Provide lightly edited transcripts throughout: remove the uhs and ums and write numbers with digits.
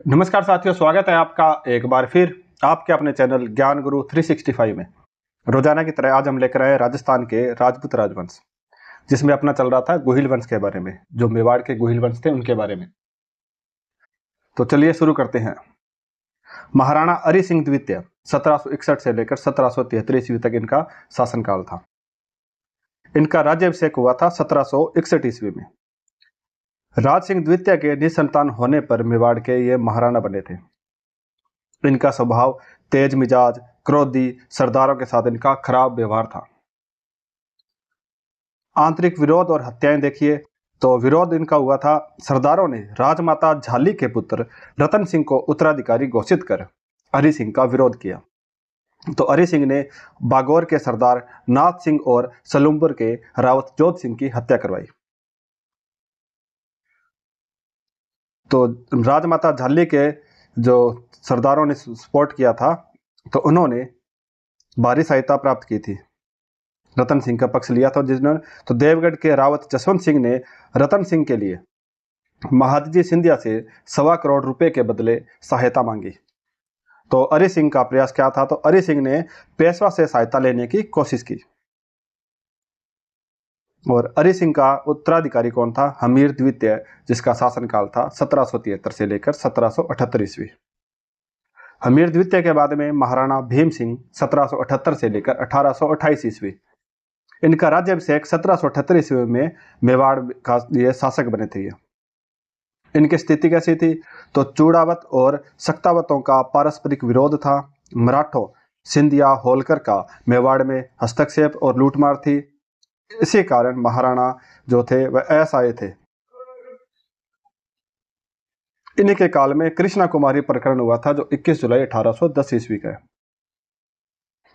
नमस्कार साथियों, स्वागत है आपका एक बार फिर आपके अपने चैनल ज्ञान गुरु 365 में। रोजाना की तरह आज हम लेकर आए राजस्थान के राजपूत राजवंश, जिसमें अपना चल रहा था गुहिल वंश के बारे में। जो मेवाड़ के गुहिल वंश थे उनके बारे में। तो चलिए शुरू करते हैं। महाराणा हरि सिंह द्वितीय 1761 से लेकर 1773 ईस्वी तक इनका शासनकाल था। इनका राज्याभिषेक हुआ था 1761 ईस्वी में। राज सिंह द्वितीय के निसंतान होने पर मेवाड़ के ये महाराणा बने थे। इनका स्वभाव तेज मिजाज, क्रोधी, सरदारों के साथ इनका खराब व्यवहार था। आंतरिक विरोध और हत्याएं देखिए तो विरोध इनका हुआ था। सरदारों ने राजमाता झाली के पुत्र रतन सिंह को उत्तराधिकारी घोषित कर हरि सिंह का विरोध किया। तो हरि सिंह ने बागौर के सरदार नाथ सिंह और सलूमपुर के रावत जोध सिंह की हत्या करवाई। तो राजमाता झाली के जो सरदारों ने सपोर्ट किया था, तो उन्होंने भारी सहायता प्राप्त की थी, रतन सिंह का पक्ष लिया था। जिन्होंने तो देवगढ़ के रावत जसवंत सिंह ने रतन सिंह के लिए महादजी सिंधिया से 1.25 करोड़ रुपए के बदले सहायता मांगी। तो हरि सिंह का प्रयास क्या था? तो हरि सिंह ने पेशवा से सहायता लेने की कोशिश की। और हरि सिंह का उत्तराधिकारी कौन था? हमीर द्वितीय, जिसका शासनकाल था 1773 से लेकर 1778 ईस्वी। हमीर द्वितीय के बाद में महाराणा भीम सिंह 1778 से लेकर 1828 ईस्वी। इनका राज्याभिषेक 1778 ईस्वी में मेवाड़ का ये शासक बने थे। इनकी स्थिति कैसी थी? तो चूड़ावत और सक्तावतों का पारस्परिक विरोध था। मराठों, सिंधिया, होलकर का मेवाड़ में हस्तक्षेप और लूटमार थी। इसी कारण महाराणा जो थे वह असहाय थे। इन्हीं के काल में कृष्णा कुमारी प्रकरण हुआ था, जो 21 जुलाई 1810 ईस्वी का है।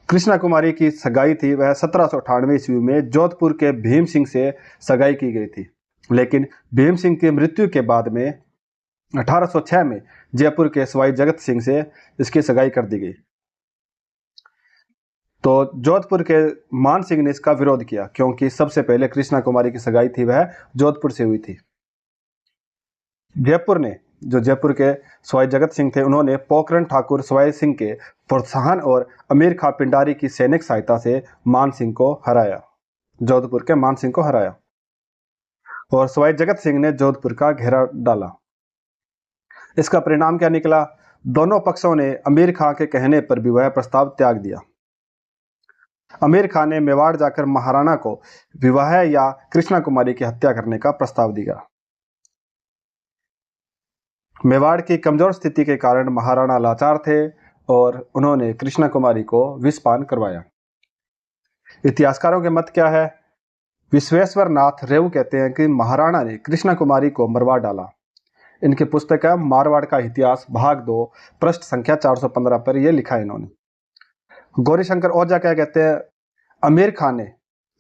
कृष्णा कुमारी की सगाई थी वह 1798 ईस्वी में जोधपुर के भीम सिंह से सगाई की गई थी। लेकिन भीम सिंह की मृत्यु के बाद में 1806 में जयपुर के सवाई जगत सिंह से इसकी सगाई कर दी गई। तो जोधपुर के मान सिंह ने इसका विरोध किया, क्योंकि सबसे पहले कृष्णा कुमारी की सगाई थी वह जोधपुर से हुई थी। जयपुर के सवाई जगत सिंह थे, उन्होंने पोखरण ठाकुर सवाई सिंह के प्रोत्साहन और अमीर खां पिंडारी की सैनिक सहायता से मान सिंह को हराया। जोधपुर के मान सिंह को हराया और सवाई जगत सिंह ने जोधपुर का घेरा डाला। इसका परिणाम क्या निकला? दोनों पक्षों ने अमीर खां के कहने पर भी वह प्रस्ताव त्याग दिया। अमीर खां ने मेवाड़ जाकर महाराणा को विवाह या कृष्णा कुमारी की हत्या करने का प्रस्ताव दिया। मेवाड़ की कमजोर स्थिति के कारण महाराणा लाचार थे और उन्होंने कृष्णा कुमारी को विषपान करवाया। इतिहासकारों के मत क्या है? विश्वेश्वर नाथ रेव कहते हैं कि महाराणा ने कृष्णा कुमारी को मरवा डाला। इनकी पुस्तक है मारवाड़ का इतिहास भाग 2 पृष्ठ संख्या 415 पर यह लिखा है इन्होंने। गौरीशंकर ओझा क्या कहते हैं? अमीर खान ने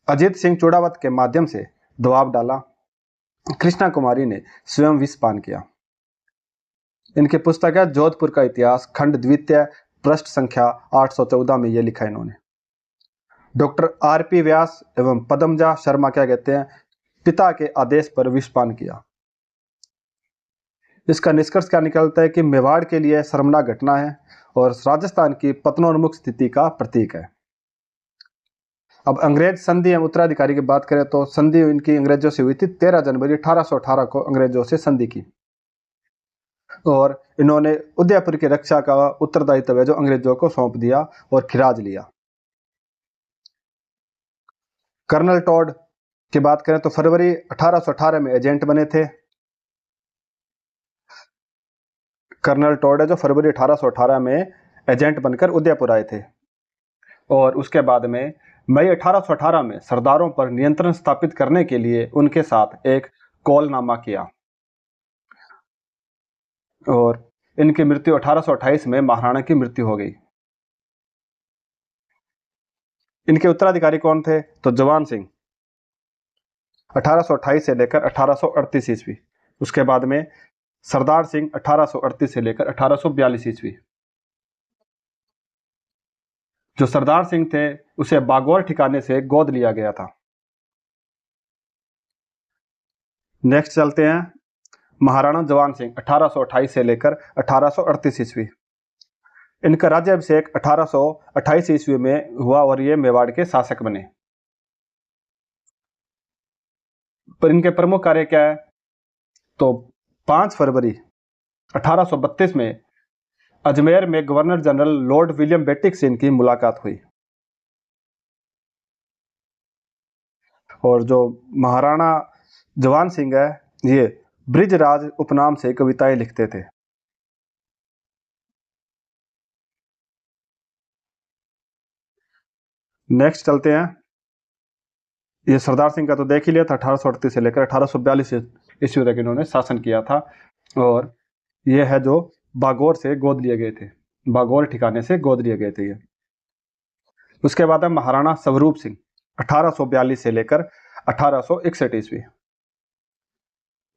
अजीत सिंह चूड़ावत के माध्यम से दबाव डाला, कृष्णा कुमारी ने स्वयं विषपान किया। इनकी पुस्तक है जोधपुर का इतिहास खंड द्वितीय पृष्ठ संख्या 814 में यह लिखा है इन्होंने। डॉक्टर आरपी व्यास एवं पदमजा शर्मा क्या कहते हैं? पिता के आदेश पर विषपान किया। इसका निष्कर्ष क्या निकलता है कि मेवाड़ के लिए शर्मनाक घटना है और राजस्थान की पतनोन्मुख स्थिति का प्रतीक है। अब अंग्रेज संधि एवं उत्तराधिकारी की बात करें तो संधि इनकी अंग्रेजों से हुई थी 13 जनवरी 1818 को अंग्रेजों से संधि की और इन्होंने उदयपुर की रक्षा का उत्तरदायित्व है जो अंग्रेजों को सौंप दिया और खिराज लिया। कर्नल टॉड की बात करें तो फरवरी 1818 में एजेंट बने थे। कर्नल टॉड है जो फरवरी 1818 में एजेंट बनकर उदयपुर आए थे और उसके बाद में मई 1818 में सरदारों पर नियंत्रण स्थापित करने के लिए उनके साथ एक कौलनामा किया और इनकी मृत्यु 1828 में महाराणा की मृत्यु हो गई। इनके उत्तराधिकारी कौन थे? तो जवान सिंह 1828 से लेकर 1838 ईस्वी। उसके बाद में सरदार सिंह 1838 से लेकर 1842 ईस्वी। जो सरदार सिंह थे उसे बागौर ठिकाने से गोद लिया गया था। नेक्स्ट चलते हैं महाराणा जवान सिंह 1828 से लेकर 1838 ईस्वी। इनका राज्याभिषेक 1828 ईस्वी में हुआ और ये मेवाड़ के शासक बने। पर इनके प्रमुख कार्य क्या है? तो 5 फरवरी 1832 में अजमेर में गवर्नर जनरल लॉर्ड विलियम बेटिक से इनकी मुलाकात हुई। और जो महाराणा जवान सिंह है, ये ब्रिजराज उपनाम से कविताएं लिखते थे। नेक्स्ट चलते हैं। ये सरदार सिंह का तो देख ही लिया था, 1838 से लेकर 1842 ईस्वी तक इन्होंने शासन किया था। और ये है जो बागौर से गोद लिए गए थे, बागौर ठिकाने से गोद लिए गए थे ये। उसके बाद है महाराणा स्वरूप सिंह 1842 से लेकर 1861 ईस्वी।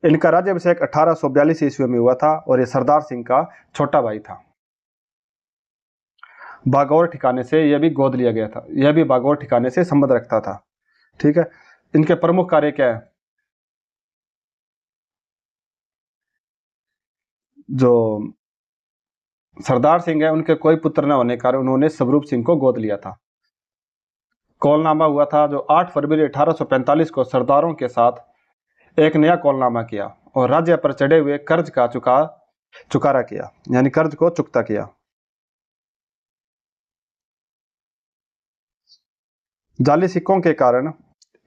इनका राज्याभिषेक 1842 ईस्वी में हुआ था और ये सरदार सिंह का छोटा भाई था। बागौर ठिकाने से यह भी गोद लिया गया था, यह भी बागौर ठिकाने से संबंध रखता था। ठीक है, इनके प्रमुख कार्य क्या है? जो सरदार सिंह है, उनके कोई पुत्र न होने के कारण उन्होंने स्वरूप सिंह को गोद लिया था। कौलनामा हुआ था जो 8 फरवरी 1845 को सरदारों के साथ एक नया कौलनामा किया और राज्य पर चढ़े हुए कर्ज का चुकारा किया, यानी कर्ज को चुकता किया। जाली सिक्कों के कारण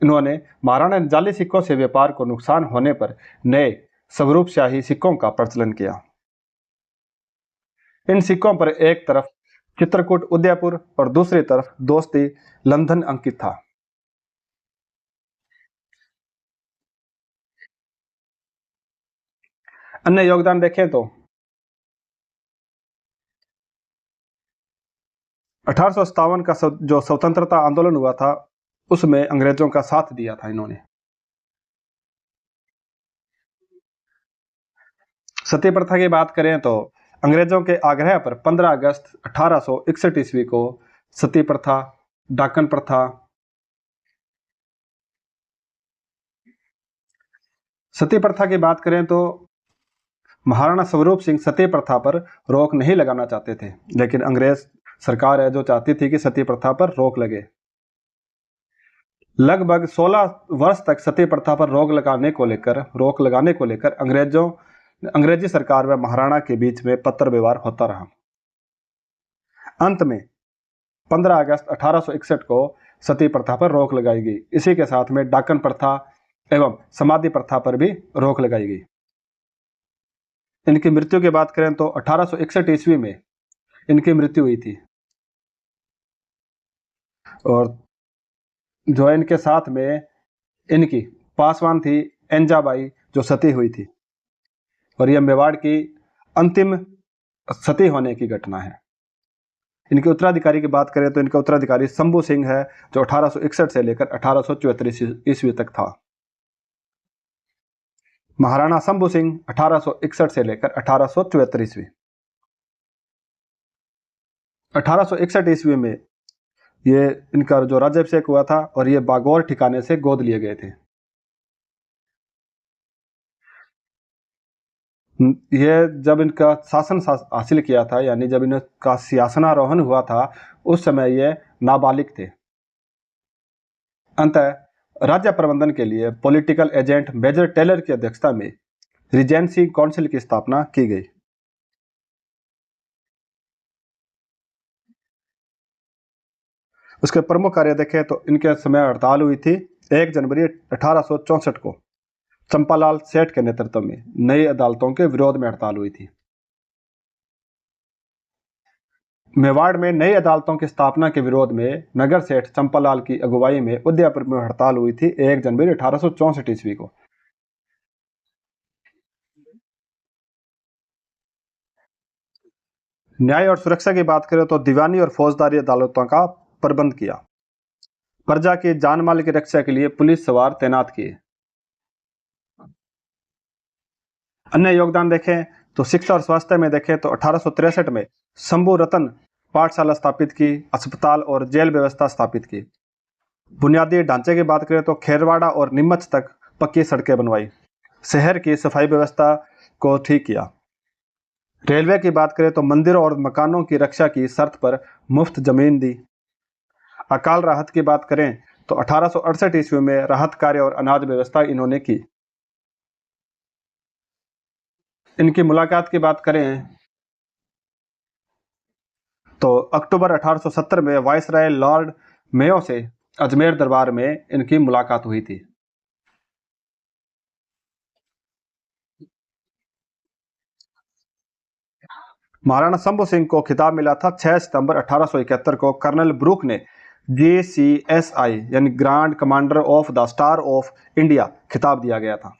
इन्होंने महाराणा ने जाली सिक्कों से व्यापार को नुकसान होने पर नए स्वरूप शाही सिक्कों का प्रचलन किया। इन सिक्कों पर एक तरफ चित्रकूट उदयपुर और दूसरी तरफ दोस्ती लंदन अंकित था। अन्य योगदान देखें तो 1857 का जो स्वतंत्रता आंदोलन हुआ था उसमें अंग्रेजों का साथ दिया था इन्होंने। सती प्रथा की बात करें तो अंग्रेजों के आग्रह पर 15 अगस्त 1861 ईस्वी को सती प्रथा, डाकन प्रथा, सती प्रथा की बात करें तो महाराणा स्वरूप सिंह सती प्रथा पर रोक नहीं लगाना चाहते थे, लेकिन अंग्रेज सरकार है जो चाहती थी कि सती प्रथा पर रोक लगे। लगभग 16 वर्ष तक सती प्रथा पर रोक लगाने को लेकर अंग्रेजी सरकार व महाराणा के बीच में पत्र व्यवहार होता रहा। अंत में 15 अगस्त 1861 को सती प्रथा पर रोक लगाई गई। इसी के साथ में डाकन प्रथा एवं समाधि प्रथा पर भी रोक लगाई गई। इनकी मृत्यु की बात करें तो 1861 ईस्वी में इनकी मृत्यु हुई थी। और जो इनके साथ में इनकी पासवान थी एंजाबाई, जो सती हुई थी। और यह मेवाड़ की अंतिम सती होने की घटना है। इनके उत्तराधिकारी की बात करें तो इनका उत्तराधिकारी शंभू सिंह है, जो 1861 से लेकर 1874 ईस्वी तक था। महाराणा शंभू सिंह 1861 से लेकर 1874 ईस्वी। 1861 ईस्वी में ये इनका जो राज्याभिषेक हुआ था और ये बागौर ठिकाने से गोद लिए गए थे। ये जब इनका शासन हासिल किया था, यानी जब इनका सिंहासनारोहण हुआ था, उस समय ये नाबालिग थे। अंतः राज्य प्रबंधन के लिए पॉलिटिकल एजेंट मेजर टेलर की अध्यक्षता में रीजेंसी काउंसिल की स्थापना की गई। उसके प्रमुख कार्य देखें तो इनके समय हड़ताल हुई थी 1 जनवरी 1864 को चंपालाल सेठ के नेतृत्व में नई अदालतों के विरोध में हड़ताल हुई थी। मेवाड़ में नई अदालतों की स्थापना के विरोध में नगर सेठ चंपालाल की अगुवाई में उदयपुर में हड़ताल हुई थी 1 जनवरी 1864 ईस्वी को। न्याय और सुरक्षा की बात करें तो दीवानी और फौजदारी अदालतों का प्रबंध किया। प्रजा की जान माल की रक्षा के लिए पुलिस सवार तैनात किए। अन्य योगदान देखें तो शिक्षा और स्वास्थ्य में देखें तो 1863 में शंभू रतन पाठशाला स्थापित की, अस्पताल और जेल व्यवस्था स्थापित की। बुनियादी ढांचे की बात करें तो खेरवाड़ा और नीमच तक पक्की सड़कें बनवाई। शहर की सफाई व्यवस्था को ठीक किया। रेलवे की बात करें तो मंदिरों और मकानों की रक्षा की शर्त पर मुफ्त जमीन दी। अकाल राहत की बात करें तो 1868 ईस्वी में राहत कार्य और अनाज व्यवस्था इन्होंने की। इनकी मुलाकात की बात करें तो अक्टूबर 1870 में वायसराय लॉर्ड मेयो से अजमेर दरबार में इनकी मुलाकात हुई थी। महाराणा शंभू सिंह को खिताब मिला था 6 सितंबर 1871 को कर्नल ब्रूक ने GCSI यानी grand commander of the star of India खिताब दिया गया था।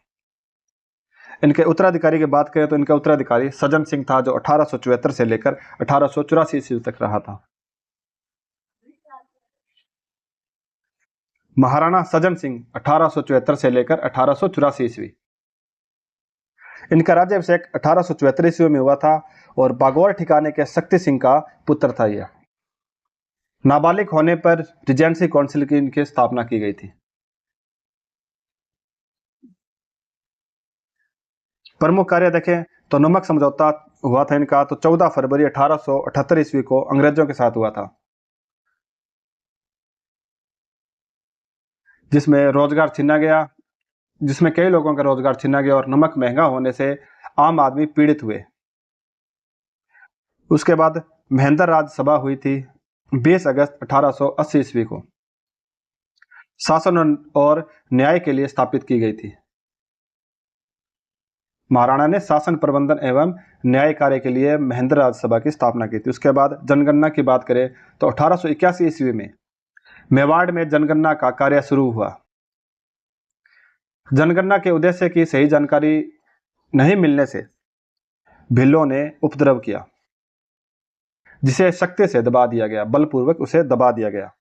इनके उत्तराधिकारी की बात करें तो इनका उत्तराधिकारी सज्जन सिंह था, जो 1874 से लेकर 1884 ईस्वी तक रहा था। महाराणा सज्जन सिंह 1874 से लेकर 1884 ईस्वी। इनका राज्याभिषेक 1874 ईस्वी में हुआ था और बागौर ठिकाने के शक्ति सिंह का पुत्र था यह। नाबालिग होने पर रिजेंसी काउंसिल की इनकी स्थापना की गई थी। प्रमुख कार्य देखें तो नमक समझौता हुआ था इनका, तो 14 फरवरी 1878 ईस्वी को अंग्रेजों के साथ हुआ था, जिसमें रोजगार छीना गया, जिसमें कई लोगों का रोजगार छीना गया और नमक महंगा होने से आम आदमी पीड़ित हुए। उसके बाद महेंद्र राज सभा हुई थी 20 अगस्त 1880 ईस्वी को, शासन और न्याय के लिए स्थापित की गई थी। महाराणा ने शासन प्रबंधन एवं न्याय कार्य के लिए महेंद्र राज सभा की स्थापना की थी। उसके बाद जनगणना की बात करें तो 1881 ईस्वी में मेवाड़ में जनगणना का कार्य शुरू हुआ। जनगणना के उद्देश्य की सही जानकारी नहीं मिलने से भिल्लों ने उपद्रव किया, जिसे शक्ति से दबा दिया गया, बलपूर्वक उसे दबा दिया गया।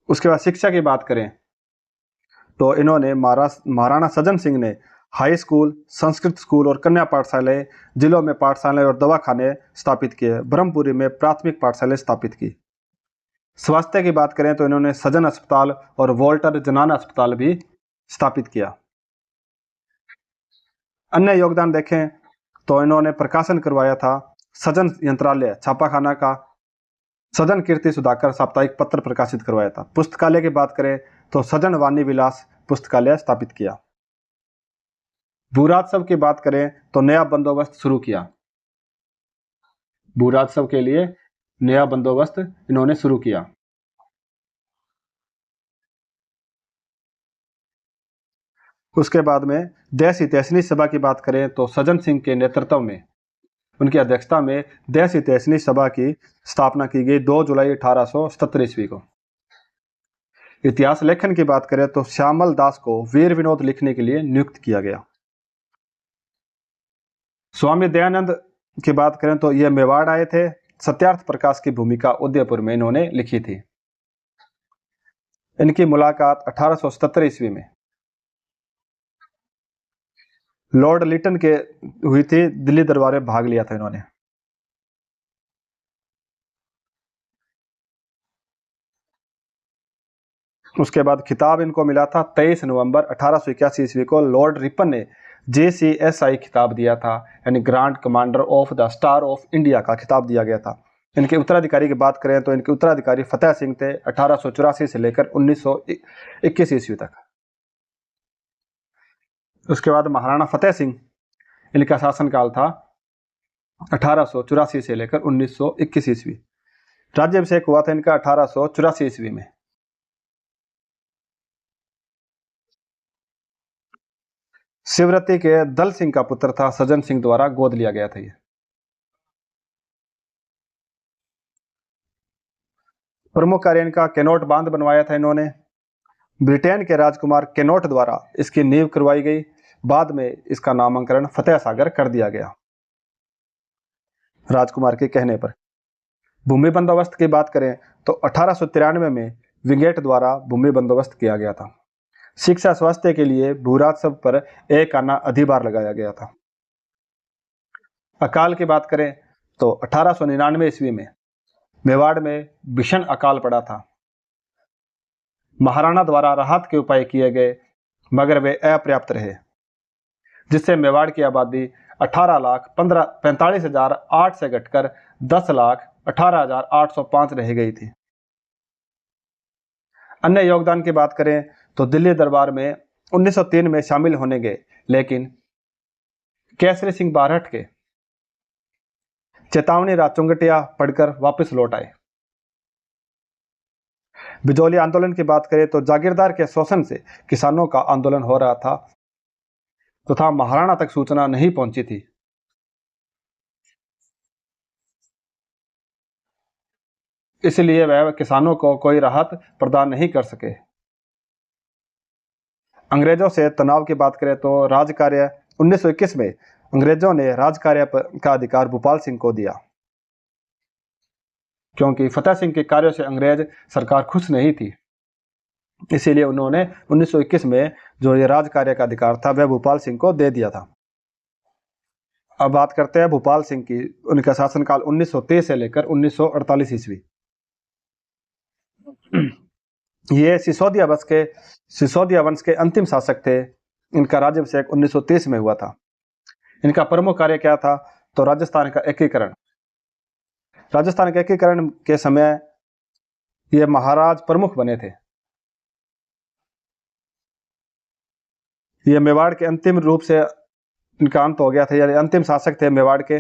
उसके बाद शिक्षा की बात करें तो इन्होंने महाराणा सज्जन सिंह ने हाई स्कूल, संस्कृत स्कूल और कन्या पाठशालाएं, जिलों में पाठशालाएं और दवाखाने स्थापित किए। ब्रह्मपुरी में प्राथमिक पाठशालाएं स्थापित की। स्वास्थ्य की बात करें तो इन्होंने सज्जन अस्पताल और वोल्टर जनाना अस्पताल भी स्थापित किया। अन्य योगदान देखें तो इन्होंने प्रकाशन करवाया था सज्जन यंत्रालय छापाखाना का, सज्जन कीर्ति सुधाकर साप्ताहिक पत्र प्रकाशित करवाया था। पुस्तकालय की बात करें तो सज्जन वाणी विलास पुस्तकालय स्थापित किया। भूराजस्व की बात करें तो नया बंदोबस्त शुरू किया। भूराजस्व के लिए नया बंदोबस्त इन्होंने शुरू किया। उसके बाद में देश हितैषणी सभा की बात करें तो सज्जन सिंह के नेतृत्व में, उनकी अध्यक्षता में देश हितैषणी सभा की स्थापना की गई 2 जुलाई 1877 ईस्वी को। इतिहास लेखन की बात करें तो श्यामल दास को वीर विनोद लिखने के लिए नियुक्त किया गया। स्वामी दयानंद की बात करें तो यह मेवाड़ आए थे। सत्यार्थ प्रकाश की भूमिका उदयपुर में इन्होंने लिखी थी। इनकी मुलाकात 1877 ईस्वी में लॉर्ड लिटन के हुई थी। दिल्ली दरबार में भाग लिया था इन्होंने। उसके बाद खिताब इनको मिला था 23 नवंबर 1881 ईस्वी को लॉर्ड रिपन ने JCSI खिताब दिया था, यानी grand commander of the star of India का खिताब दिया गया था। इनके उत्तराधिकारी की बात करें तो इनके उत्तराधिकारी फतेह सिंह थे 1884 से लेकर 1921 ईस्वी तक। उसके बाद महाराणा फतेह सिंह, इनका शासनकाल था 1884 से लेकर 1921 ईस्वी। राज्याभिषेक हुआ था इनका 1884 ईस्वी में। शिवरती के दल सिंह का पुत्र था, सज्जन सिंह द्वारा गोद लिया गया था ये। प्रमुख कार्य इनका कैनोट बांध बनवाया था इन्होंने। ब्रिटेन के राजकुमार कैनोट द्वारा इसकी नींव करवाई गई। बाद में इसका नामकरण फतेह सागर कर दिया गया राजकुमार के कहने पर। भूमि बंदोबस्त की बात करें तो 1893 में विंगेट द्वारा भूमि बंदोबस्त किया गया था। शिक्षा स्वास्थ्य के लिए भूराजस्व पर एक आना अधिभार लगाया गया था। अकाल की बात करें तो 1899 ईस्वी में मेवाड़ में भीषण अकाल पड़ा था। महाराणा द्वारा राहत के उपाय किए गए मगर वे अपर्याप्त रहे, जिससे मेवाड़ की आबादी 18,45,008 से घटकर 10,18,805 रह गई थी। अन्य योगदान की बात करें तो दिल्ली दरबार में 1903 में शामिल होने गए, लेकिन केसरी सिंह बारहट के चेतावनी राचुंगटिया पढ़कर वापस लौट आए। बिजौली आंदोलन की बात करें तो जागीरदार के शोषण से किसानों का आंदोलन हो रहा था तथा महाराणा तक सूचना नहीं पहुंची थी। इसलिए वह किसानों को कोई राहत प्रदान नहीं कर सके। अंग्रेजों से तनाव की बात करें तो राजकार्य 1921 में अंग्रेजों ने राजकार्य का अधिकार भूपाल सिंह को दिया, क्योंकि फतेह सिंह के कार्यों से अंग्रेज सरकार खुश नहीं थी। इसीलिए उन्होंने 1921 में जो ये राजकार्य का अधिकार था वह भूपाल सिंह को दे दिया था। अब बात करते हैं भूपाल सिंह की। उनका शासनकाल 1923 से लेकर 1948 ईस्वी। ये सिसोदिया वंश के अंतिम शासक थे। इनका राज्याभिषेक 1930 में हुआ था। इनका प्रमुख कार्य क्या था तो राजस्थान के एकीकरण के समय ये महाराज प्रमुख बने थे। ये मेवाड़ के अंतिम रूप से इनका अंत हो गया था, यानी अंतिम शासक थे मेवाड़ के।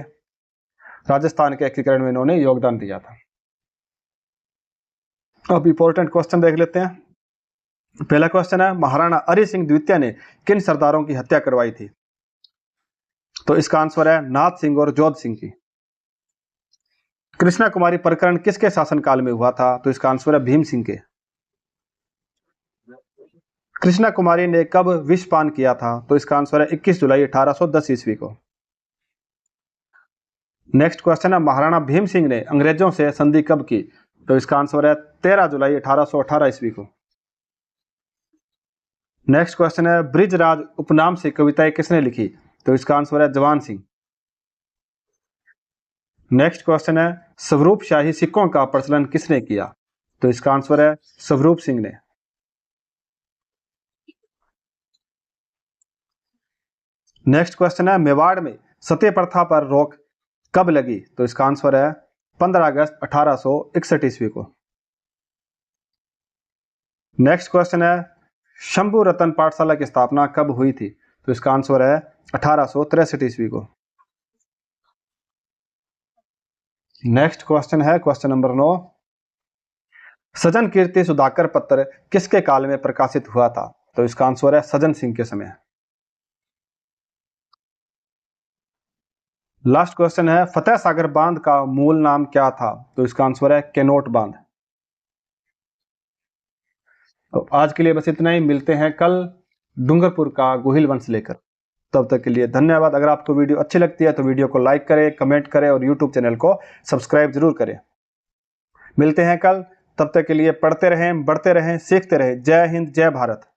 राजस्थान के एकीकरण में इन्होंने योगदान दिया था। अब इंपॉर्टेंट क्वेश्चन देख लेते हैं। पहला क्वेश्चन है, महाराणा हरि सिंह द्वितीय ने किन सरदारों की हत्या करवाई थी? तो इसका आंसर है नाथ सिंह और जोध सिंह की। कृष्णा कुमारी प्रकरण किसके शासनकाल में हुआ था? तो इसका आंसर है भीम सिंह के। कृष्णा कुमारी ने कब विषपान किया था? तो इसका आंसर है 21 जुलाई 1810 ईस्वी को। नेक्स्ट क्वेश्चन है, महाराणा भीम सिंह ने अंग्रेजों से संधि कब की? तो इसका आंसर है 13 जुलाई 1818 ईस्वी को। नेक्स्ट क्वेश्चन है, ब्रिजराज उपनाम से कविताएं किसने लिखी? तो इसका आंसर है जवान सिंह। नेक्स्ट क्वेश्चन है, स्वरूप शाही सिक्कों का प्रचलन किसने किया? तो इसका आंसर है स्वरूप सिंह ने। नेक्स्ट क्वेश्चन है, मेवाड़ में सती प्रथा पर रोक कब लगी? तो इसका आंसर है 15 अगस्त 1861 ईस्वी को। नेक्स्ट क्वेश्चन है, शंभू रतन पाठशाला की स्थापना कब हुई थी? तो इसका आंसर है 1863 ईस्वी को। नेक्स्ट क्वेश्चन है क्वेश्चन नंबर 9, सजन कीर्ति सुधाकर पत्र किसके काल में प्रकाशित हुआ था? तो इसका आंसर है सज्जन सिंह के समय। लास्ट क्वेश्चन है, फतेह सागर बांध का मूल नाम क्या था? तो इसका आंसर है केनोट बांध। तो आज के लिए बस इतना ही। मिलते हैं कल डूंगरपुर का गोहिल वंश लेकर। तब तक के लिए धन्यवाद। अगर आपको वीडियो अच्छी लगती है तो वीडियो को लाइक करें, कमेंट करें और यूट्यूब चैनल को सब्सक्राइब जरूर करें। मिलते हैं कल। तब तक के लिए पढ़ते रहें, बढ़ते रहें, सीखते रहें। जय हिंद, जय भारत।